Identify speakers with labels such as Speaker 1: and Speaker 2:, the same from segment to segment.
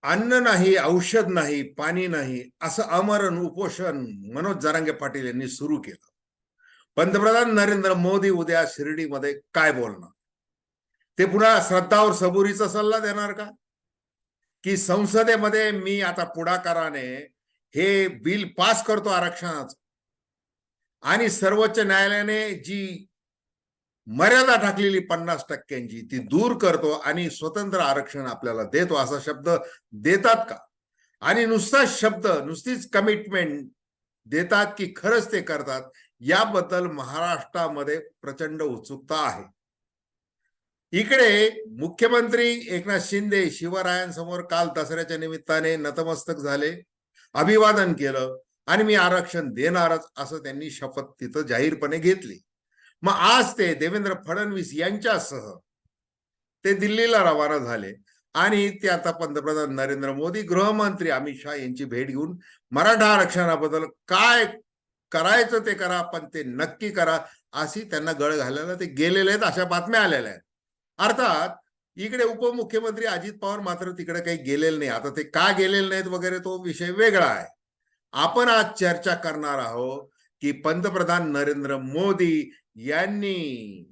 Speaker 1: अन्न नाही, औषध नाही, पाणी नाही, असं आमरण उपोषण मनोज जरांगे पाटील यांनी सुरू केलं. पंतप्रधान नरेंद्र मोदी उद्या शिर्डीमध्ये काय बोलणार? ते पुन्हा श्रद्धावर सबुरीचा सल्ला देणार का? की संसदेमध्ये मी आता पुढाकाराने हे बिल पास करतो आरक्षणाचं, आणि सर्वोच्च न्यायालयाने जी मर्यादा टाकलेली 50% ती दूर करतो आणि स्वतंत्र आरक्षण आपल्याला देतो, असा शब्द देतात का? आणि नुसता शब्द, नुसतीच कमिटमेंट देतात की खरंच ते करतात, याबद्दल महाराष्ट्रामध्ये प्रचंड उत्सुकता आहे. इकडे मुख्यमंत्री एकनाथ शिंदे शिवरायांसमोर काल दसऱ्याच्या निमित्ताने नतमस्तक झाले, अभिवादन केलं आणि मी आरक्षण देणारच असं त्यांनी शपथ तिथं जाहीरपणे घेतली. मग आज ते देवेंद्र फडणवीस यांच्यासह ते दिल्लीला रवाना झाले आणि ते आता पंतप्रधान नरेंद्र मोदी, गृहमंत्री अमित शहा यांची भेट घेऊन मराठा आरक्षणाबद्दल काय करायचं ते करा, पण ते नक्की करा अशी त्यांना गळ घालायला ते गेलेले आहेत, अशा बातम्या आलेल्या आहेत. अर्थात इकडे उपमुख्यमंत्री अजित पवार मात्र तिकडे काही गेलेले नाही. आता ते का गेलेले नाहीत वगैरे तो विषय वेगळा आहे. आपण आज चर्चा करणार आहोत की पंतप्रधान नरेंद्र मोदी यांनी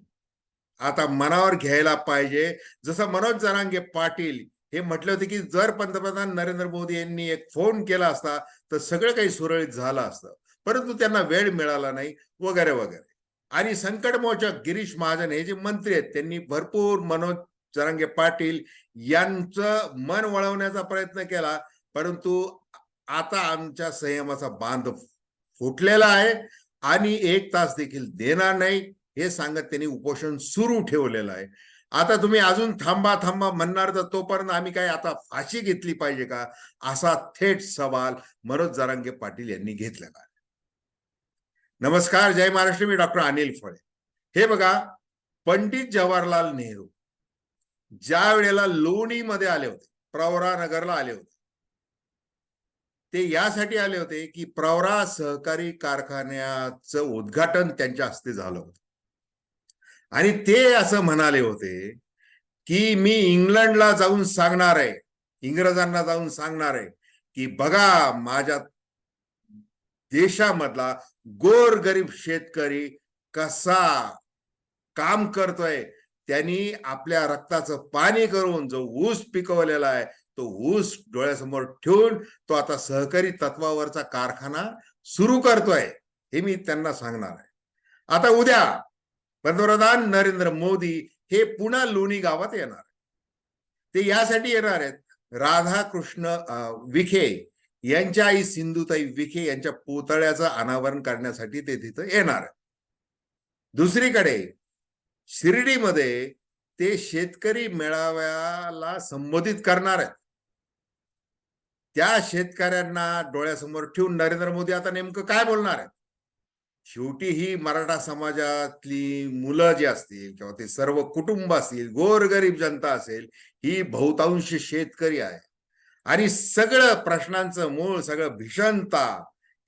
Speaker 1: आता मनावर घ्यायला पाहिजे. जसं मनोज जरांगे पाटील हे म्हटले होते की जर पंतप्रधान नरेंद्र मोदी यांनी एक फोन केला असता तर सगळं काही सुरळीत झालं असतं, परंतु त्यांना वेळ मिळाला नाही वगैरे वगैरे. आणि संकटमोचक गिरीश महाजन हे जे मंत्री आहेत त्यांनी भरपूर मनोज जरांगे पाटील यांचं मन वळवण्याचा प्रयत्न केला, परंतु आता आमच्या संयमाचा बांध फुटलेला आहे आणि 1 तास देखील देणार नाही हे सांगत त्यांनी उपोषण सुरू ठेवलेलं आहे. आता तुम्ही अजून थांबा थांबा म्हणणार तर तोपर्यंत आम्ही काय आता फाशी घेतली पाहिजे का, असा थेट सवाल मनोज जरांगे पाटील यांनी घेतलेला आहे. नमस्कार, जय महाराष्ट्र. मी डॉक्टर अनिल फळे. हे बघा, पंडित जवाहरलाल नेहरू ज्या वेळेला लोणीमध्ये आले होते, प्रवरा नगरला आले होते, ते यासाठी आले होते की प्रवरा सहकारी कारखान्याचं उद्घाटन त्यांच्या हस्ते झालं होतं आणि ते असं म्हणाले होते की मी इंग्लंडला जाऊन सांगणार आहे, इंग्रजांना जाऊन सांगणार आहे की बघा माझ्या देशामधला गोरगरीब शेतकरी कसा काम करतोय, त्यांनी आपल्या रक्ताचं पाणी करून जो ऊस पिकवलेला आहे तो ऊस डोळ्यासमोर ठेवून तो आता सहकारी तत्वावरचा कारखाना सुरू करतोय, हे मी त्यांना सांगणार आहे. आता उद्या पंतप्रधान नरेंद्र मोदी हे पुन्हा लोणी गावात येणार. ते यासाठी येणार आहेत, राधाकृष्ण विखे यांच्या आई सिंधुताई विखे यांच्या पुतळ्याचं अनावरण करण्यासाठी ते तिथं येणार आहेत. दुसरीकडे शिर्डीमध्ये ते शेतकरी मेळाव्याला संबोधित करणार आहेत. त्या शेतकऱ्यांना डोळ्यासमोर ठेवून नरेंद्र मोदी आता नेमकं काय बोलणार आहेत? शेवटी ही मराठा समाजातली मुलं जी असतील किंवा ते सर्व कुटुंब असतील, गोरगरीब जनता असेल, ही बहुतांश शेतकरी आहे आणि सगळं प्रश्नांचं मूळ, सगळं भीषणता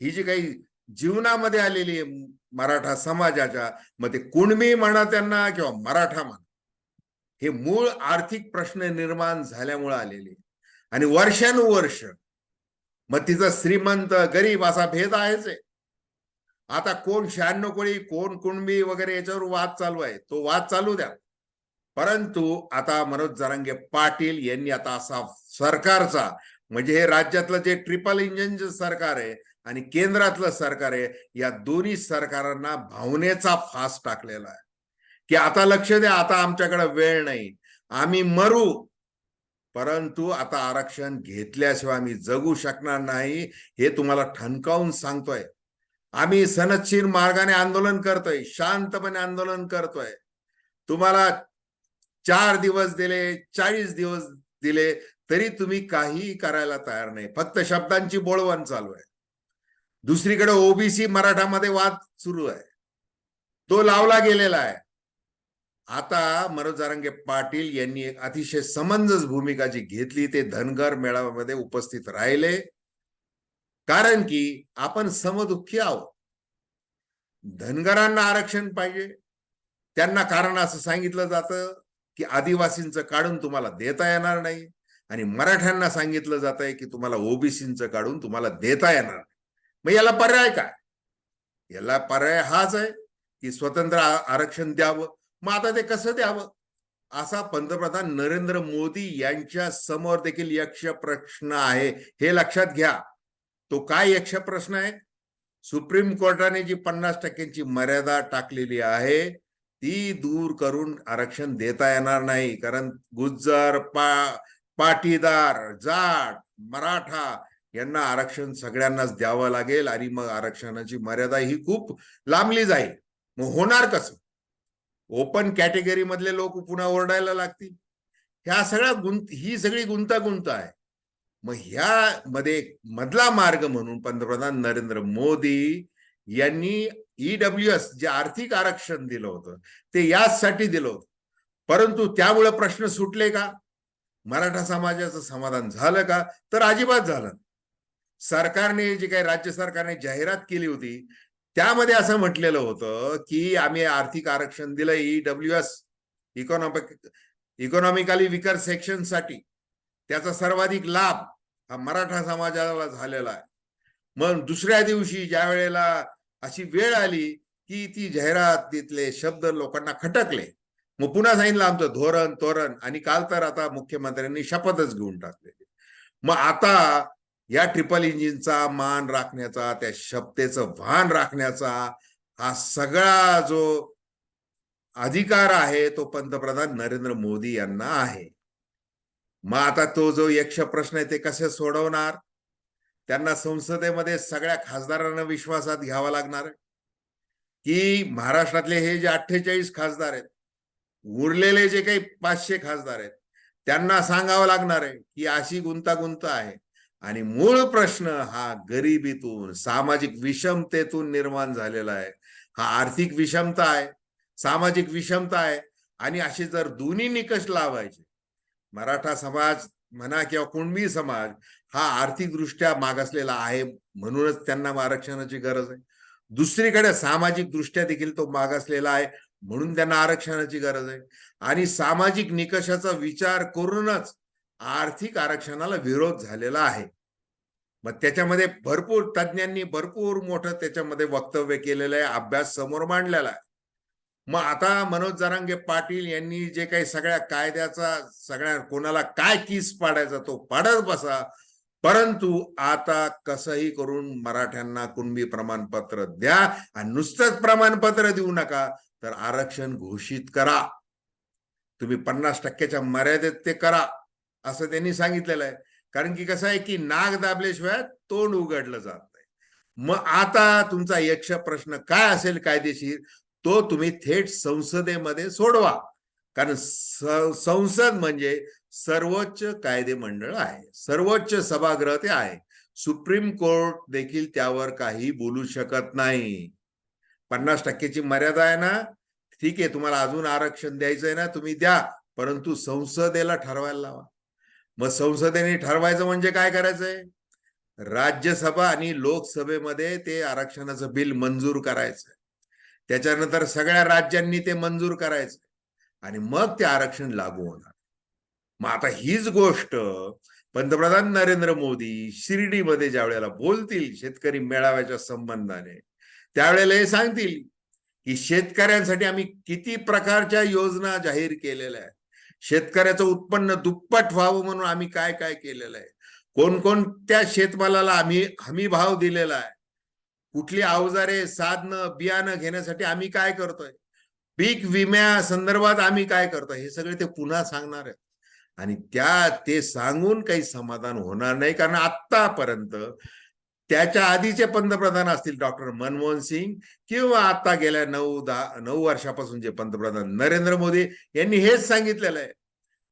Speaker 1: ही जी काही जीवनामध्ये आलेली आहे मराठा समाजाच्या, मग ते कुणबी म्हणा त्यांना किंवा मराठा म्हणा, हे मूळ आर्थिक प्रश्न निर्माण झाल्यामुळे आलेले आणि वर्षानुवर्ष मग तिचा श्रीमंत गरीब असा भेद आहेच आहे. आता कोण 96 कोळी, कोण कुणबी वगैरे याच्यावर वाद चालू आहे, तो वाद चालू द्या. परंतु आता मनोज जरांगे पाटील यांनी आता असा सरकारचा, म्हणजे हे राज्यातलं जे ट्रिपल इंजिनचं सरकार आहे आणि केंद्रातलं सरकार आहे, या दोन्ही सरकारांना भावनेचा फास टाकलेला आहे की आता लक्ष द्या, आता आमच्याकडे वेळ नाही, आम्ही मरू, परंतु आता आरक्षण घेतल्याशिवाय आम्ही जगू शकणार नाही, हे तुम्हाला ठणकावून सांगतोय. आम्ही सनदशीर मार्गाने आंदोलन करतोय, शांतपणे आंदोलन करतोय. तुम्हाला 4 दिवस दिले, 40 दिवस दिले, तरी तुम्ही काही करायला तयार नाही, फक्त शब्दांची बोळवण चालू आहे. दुसरीकडे ओबीसी मराठामध्ये वाद सुरू आहे, तो लावला गेलेला आहे. आता मनोज जरांगे पाटील यांनी एक अतिशय समंजस भूमिका जी घेतली, ते धनगर मेळाव्यामध्ये उपस्थित राहिले, कारण की आपण समदुःखी आहोत. धनगरांना आरक्षण पाहिजे, त्यांना कारण असं सांगितलं जातं की आदिवासींचं काढून तुम्हाला देता येणार नाही. आणि मराठ्यांना सांगितलं जात आहे की तुम्हाला ओबीसीचं काढून तुम्हाला देता येणार. मग याला पर्याय काय? याला पर्याय हाच आहे की स्वतंत्र आरक्षण द्यावं. मग आता ते कसं द्यावं असा पंतप्रधान नरेंद्र मोदी यांच्या समोर देखील यक्ष प्रश्न आहे, हे लक्षात घ्या. तो काय यक्ष प्रश्न आहे? सुप्रीम कोर्टाने जी 50% मर्यादा टाकलेली आहे ती दूर करून आरक्षण देता येणार नाही. कारण गुज्जर, पाटीदार, जाट, मराठा यांना आरक्षण सगळ्यांनाच द्यावं लागेल आणि मग आरक्षणाची मर्यादा ही खूप लांबली जाईल. मग होणार कसं? ओपन कॅटेगरी मधले लोक पुन्हा ओरडायला लागतील. ह्या सगळ्या ही सगळी गुंतागुंत आहे. मग ह्या मध्ये मधला मार्ग म्हणून पंतप्रधान नरेंद्र मोदी यांनी ईडब्ल्यूएस जे आर्थिक आरक्षण दिलं होतं ते याचसाठी दिलं होतं. परंतु त्यामुळे प्रश्न सुटले का? मराठा समाजाचं समाधान झालं का? तर अजिबात झालं. सरकारने जे काही राज्य सरकारने जाहिरात केली होती त्यामध्ये असं म्हटलेलं होतं की आम्ही आर्थिक आरक्षण दिलं ईडब्ल्यूएस, इकॉनॉमिकली विकर सेक्शन साठी. त्याचा सर्वाधिक लाभ हा मराठा समाजाला झालेला आहे. मग दुसऱ्या दिवशी ज्या वेळेला अशी वेळ आली की ती जाहिरात, तिथले शब्द लोकांना खटकले. मग पुन्हा सांगितलं आमचं धोरण तोरण, आणि काल तर आता मुख्यमंत्र्यांनी शपथच घेऊन टाकलेली. मग आता या ट्रिपल इंजिनचा मान राखण्याचा, त्या शपथेचं भान राखण्याचा हा सगळा जो अधिकार आहे तो पंतप्रधान नरेंद्र मोदी यांना आहे. मग आता तो जो यक्ष प्रश्न आहे ते कसे सोडवणार? त्यांना संसदेमध्ये सगळ्या खासदारांना विश्वासात घ्यावा लागणार आहे की महाराष्ट्रातले हे जे 48 खासदार आहेत, उरलेले जे काही 500 खासदार आहेत, त्यांना सांगावं लागणार आहे की अशी गुंतागुंत आहे. आणि मूळ प्रश्न हा गरिबीतून, सामाजिक विषमतेतून निर्माण झालेला आहे. हा आर्थिक विषमता आहे, सामाजिक विषमता आहे. आणि असे जर दोन्ही निकष लावायचे, मराठा समाज म्हणा किंवा कुणबी समाज हा आर्थिकदृष्ट्या मागासलेला आहे म्हणूनच त्यांना आरक्षणाची गरज आहे. दुसरीकडे सामाजिक दृष्ट्या देखील तो मागासलेला आहे म्हणून त्यांना आरक्षणाची गरज आहे. आणि सामाजिक निकषाचा विचार करूनच आर्थिक आरक्षणाला विरोध झालेला आहे. मग त्याच्यामध्ये भरपूर तज्ञांनी भरपूर मोठं त्याच्यामध्ये वक्तव्य केलेलं आहे, अभ्यास समोर मांडलेला आहे. मग आता मनोज जरांगे पाटील यांनी जे काही सगळ्या कायद्याचा सगळ्या कोणाला काय किस पाडायचा तो पाडत बसा, परंतु आता कसंही करून मराठ्यांना कुणबी प्रमाणपत्र द्या. आणि नुसतंच प्रमाणपत्र देऊ नका तर आरक्षण घोषित करा. तुम्ही 50%च्या मर्यादेत ते करा असं त्यांनी सांगितलेलं आहे. कारण की कसं आहे की नाक दाबल्याशिवाय तोंड उघडलं जात नाही. मग आता तुमचा यक्ष प्रश्न काय असेल कायदेशीर तो तुम्ही थेट संसदेमध्ये सोडवा. कारण संसद म्हणजे सर्वोच्च कायदे मंडळ आहे, सर्वोच्च सभागृह ते आहे. सुप्रीम कोर्ट देखील त्यावर काही बोलू शकत नाही. 50%ची मर्यादा आहे ना, ठीक आहे, तुम्हाला अजून आरक्षण द्यायचंय ना तुम्ही द्या, परंतु संसदेला ठरवायला लावा. मग संसदेने ठरवायचं म्हणजे काय करायचंय? राज्यसभा आणि लोकसभेमध्ये ते आरक्षणाचं बिल मंजूर करायचं. त्याच्यानंतर सगळ्या राज्यांनी ते मंजूर करायचं आणि मग ते आरक्षण लागू होणार. मग आता हीच गोष्ट पंतप्रधान नरेंद्र मोदी शिर्डीमध्ये ज्या वेळेला बोलतील शेतकरी मेळाव्याच्या संबंधाने, त्यावेळेला हे सांगतील की शेतकऱ्यांसाठी आम्ही किती प्रकारच्या योजना जाहीर केलेल्या आहेत, शेतकऱ्याचं उत्पन्न दुप्पट व्हावं म्हणून आम्ही काय काय केलेलं आहे, कोणकोणत्या शेतमालाला आम्ही हमी भाव दिलेला आहे, कुठली अवजारे साधनं बियाणं घेण्यासाठी आम्ही काय करतोय, पीक विम्या संदर्भात आम्ही काय करतोय, हे सगळे ते पुन्हा सांगणार आहेत. आणि ते सांगून काही समाधान होणार नाही. कारण आतापर्यंत त्याच्या आधीचे पंतप्रधान असतील डॉक्टर मनमोहन सिंग किंवा आता गेल्या 9 वर्षापासून जे पंतप्रधान नरेंद्र मोदी यांनी हेच सांगितलेलं आहे.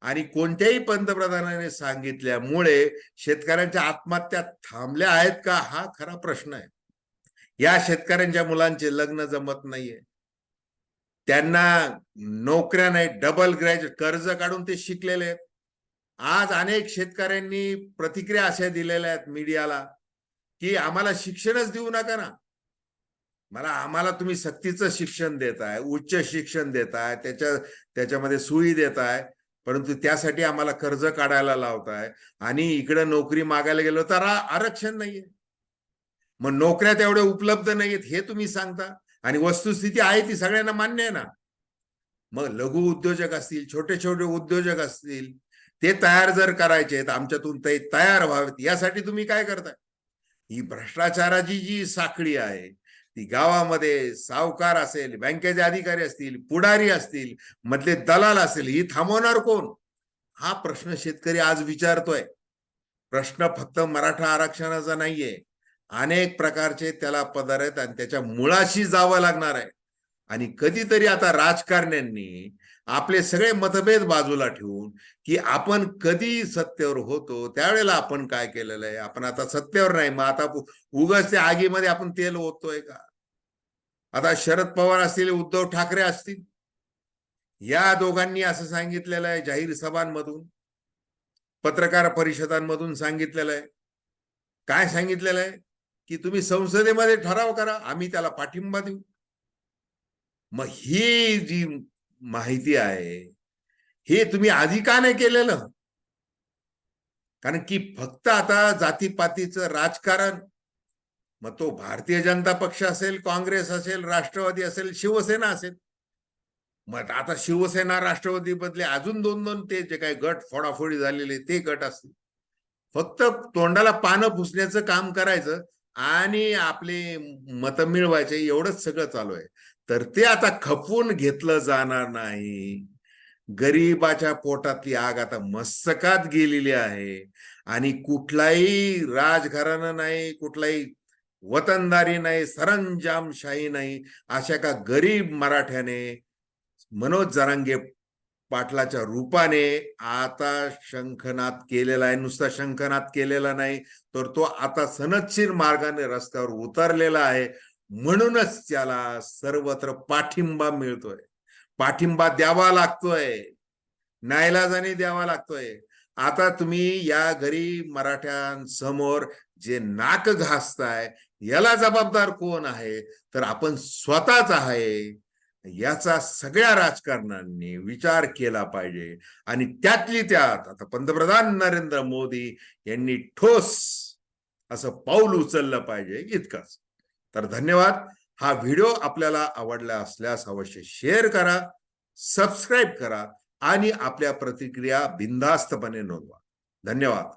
Speaker 1: आणि कोणत्याही पंतप्रधानाने सांगितल्यामुळे शेतकऱ्यांच्या आत्महत्या थांबल्या आहेत का हा खरा प्रश्न आहे. या शेतकऱ्यांच्या मुलांचे लग्न जमत नाहीये, त्यांना नोकऱ्या नाही, डबल ग्रॅज्युएट कर्ज काढून ते शिकलेले आहेत. आज अनेक शेतकऱ्यांनी प्रतिक्रिया अशा दिलेल्या आहेत मीडियाला की आम्हाला शिक्षणच देऊ नका ना, आम्हाला तुम्ही सक्तीचं शिक्षण देताय, उच्च शिक्षण देताय, त्याच्यामध्ये सोयी देताय, परंतु त्यासाठी आम्हाला कर्ज काढायला लावताय आणि इकडे नोकरी मागायला गेलो तर आरक्षण नाहीये. मग नोकऱ्या तेवढ्या उपलब्ध नाहीयेत हे तुम्ही सांगता आणि वस्तुस्थिती आहे ती सगळ्यांना मान्य आहे ना. मग लघु उद्योजक असतील, छोटे छोटे उद्योजक असतील, ते तयार जर करायचे आहेत, आमच्यातून ते तयार व्हावेत, यासाठी तुम्ही काय करताय? ही भ्रष्टाचाराची जी साखळी आहे ती गावामध्ये सावकार असेल, बँकेचे अधिकारी असतील, पुढारी असतील, मधले दलाल असतील, ही थांबवणार कोण? हा प्रश्न शेतकरी आज विचारतोय. प्रश्न फक्त मराठा आरक्षणाचा नाहीये, अनेक प्रकारचे त्याला पदर आहेत आणि त्याच्या मुळाशी जावं लागणार आहे. आणि कधीतरी आता राजकारण्यांनी आपले सगळे मतभेद बाजूला ठेवून की आपण कधी सत्तेवर होतो त्यावेळेला आपण काय केलेलं आहे, आपण आता सत्तेवर नाही, मग आता उगाच त्या आगीमध्ये आपण तेल ओततोय का? आता शरद पवार असतील, उद्धव ठाकरे असतील, या दोघांनी असं सांगितलेलं आहे, जाहीर सभांमधून, पत्रकार परिषदांमधून सांगितलेलं आहे. काय सांगितलेलं आहे? की तुम्ही संसदेमध्ये ठराव करा, आम्ही त्याला पाठिंबा देऊ. मग ही जी माहिती आहे हे तुम्ही आधी का नाही केलेलं? कारण की फक्त आता जातीपातीचं राजकारण, मग तो भारतीय जनता पक्ष असेल, काँग्रेस असेल, राष्ट्रवादी असेल, शिवसेना असेल, मग आता शिवसेना राष्ट्रवादी बदले अजून दोन दोन ते जे काही गट फोडाफोडी झालेले ते गट असतील, फक्त तोंडाला पानं पुसण्याचं काम करायचं आणि आपले मत मिळवायचे, एवढंच सगळं चालू आहे. तर ते आता खपवून घेतलं जाणार नाही. गरीबाच्या पोटातली आग आता मस्तकात गेलेली आहे आणि कुठलाही राजघराणा नाही, कुठलाही वतनदारी नाही, सरंजामशाही नाही, अशा का गरीब मराठ्याने मनोज जरांगे पाटलाच्या रूपाने आता शंखनाद केलेला आहे. नुसता शंखनाद केलेला नाही, तर तो आता सनदशीर मार्गाने रस्त्यावर उतरलेला आहे. म्हणूनच त्याला सर्वत्र पाठिंबा मिळतोय, पाठिंबा द्यावा लागतोय, नाईलाजाने द्यावा लागतोय. आता तुम्ही या गरीब मराठ्यांसमोर जे नाक घासताय याला जबाबदार कोण आहे? तर आपण स्वतःच आहे. याचा सगळ्या राजकारण्यांनी विचार केला पाहिजे आणि त्यातली त्यात आता पंतप्रधान नरेंद्र मोदी यांनी ठोस असं पाऊल उचललं पाहिजे, इतकंच. तर धन्यवाद. हा व्हिडिओ आपल्याला आवडला असल्यास अवश्य शेअर करा, सबस्क्राईब करा आणि आपल्या प्रतिक्रिया बिनधास्तपणे नोंदवा. धन्यवाद.